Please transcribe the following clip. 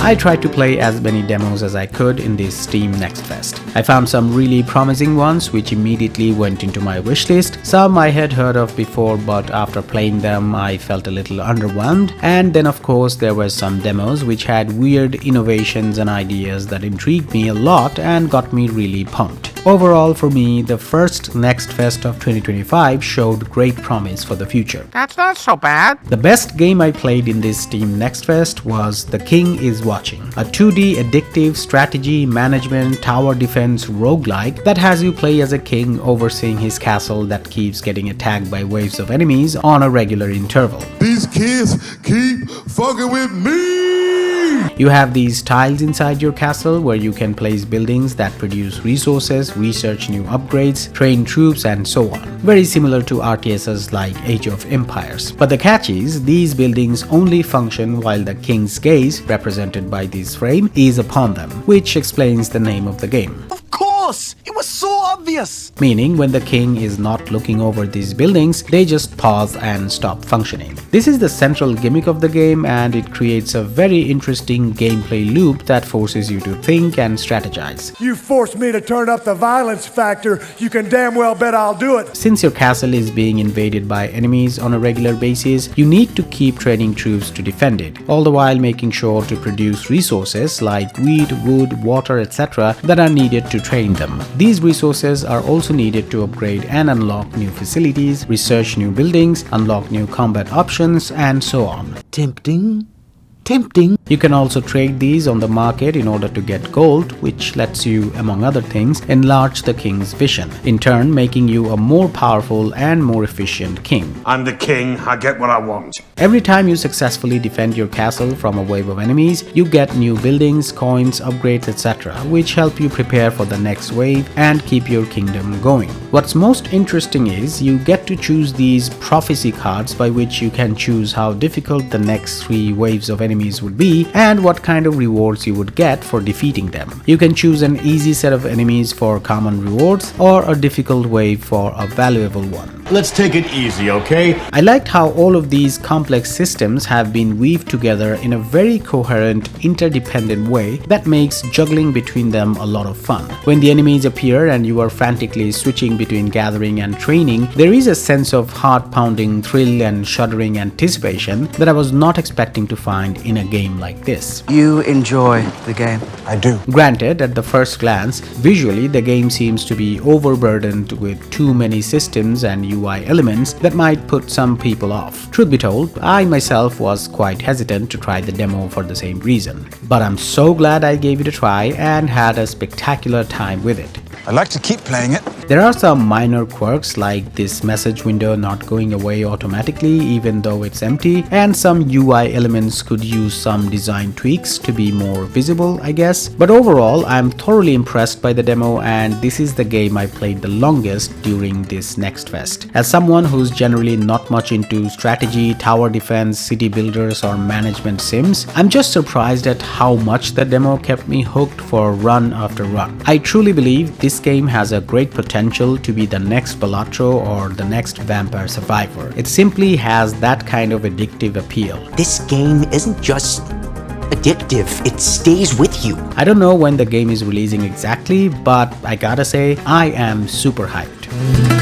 I tried to play as many demos as I could in this Steam Next Fest. I found some really promising ones which immediately went into my wishlist. Some I had heard of before, but after playing them I felt a little underwhelmed. And then of course there were some demos which had weird innovations and ideas that intrigued me a lot and got me really pumped. Overall, for me, the first Next Fest of 2025 showed great promise for the future. That's not so bad. The best game I played in this Steam Next Fest was The King is Watching, a 2D addictive strategy management tower defense roguelike that has you play as a king overseeing his castle that keeps getting attacked by waves of enemies on a regular interval. These kids keep fucking with me! You have these tiles inside your castle where you can place buildings that produce resources, research new upgrades, train troops, and so on. Very similar to RTSs like Age of Empires. But the catch is, these buildings only function while the king's gaze, represented by this frame, is upon them, which explains the name of the game. Of course! It was so obvious! Meaning when the king is not looking over these buildings, they just pause and stop functioning. This is the central gimmick of the game, and it creates a very interesting gameplay loop that forces you to think and strategize. You forced me to turn up the violence factor, you can damn well bet I'll do it. Since your castle is being invaded by enemies on a regular basis, you need to keep training troops to defend it, all the while making sure to produce resources like wheat, wood, water, etc. that are needed to train them. These resources are also needed to upgrade and unlock new facilities, research new buildings, unlock new combat options, and so on. Tempting. Tempting. You can also trade these on the market in order to get gold, which lets you, among other things, enlarge the king's vision, in turn making you a more powerful and more efficient king. I'm the king, I get what I want. Every time you successfully defend your castle from a wave of enemies, you get new buildings, coins, upgrades, etc., which help you prepare for the next wave and keep your kingdom going. What's most interesting is you get to choose these prophecy cards by which you can choose how difficult the next 3 waves of enemies would be and what kind of rewards you would get for defeating them. You can choose an easy set of enemies for common rewards or a difficult wave for a valuable one. Let's take it easy, okay? I liked how all of these complex systems have been weaved together in a very coherent, interdependent way that makes juggling between them a lot of fun. When the enemies appear and you are frantically switching between gathering and training, there is a sense of heart-pounding thrill and shuddering anticipation that I was not expecting to find in a game like this. You enjoy the game. I do. Granted, at the first glance, visually the game seems to be overburdened with too many systems and UI elements that might put some people off. Truth be told, I myself was quite hesitant to try the demo for the same reason. But I'm so glad I gave it a try and had a spectacular time with it. I'd like to keep playing it. There are some minor quirks like this message window not going away automatically even though it's empty, and some UI elements could use some design tweaks to be more visible, I guess. But overall, I'm thoroughly impressed by the demo, and this is the game I played the longest during this Next Fest. As someone who's generally not much into strategy, tower defense, city builders, or management sims, I'm just surprised at how much the demo kept me hooked for run after run. I truly believe this game has a great potential to be the next Balatro or the next Vampire Survivor. It simply has that kind of addictive appeal. This game isn't just addictive, it stays with you. I don't know when the game is releasing exactly, but I gotta say, I am super hyped.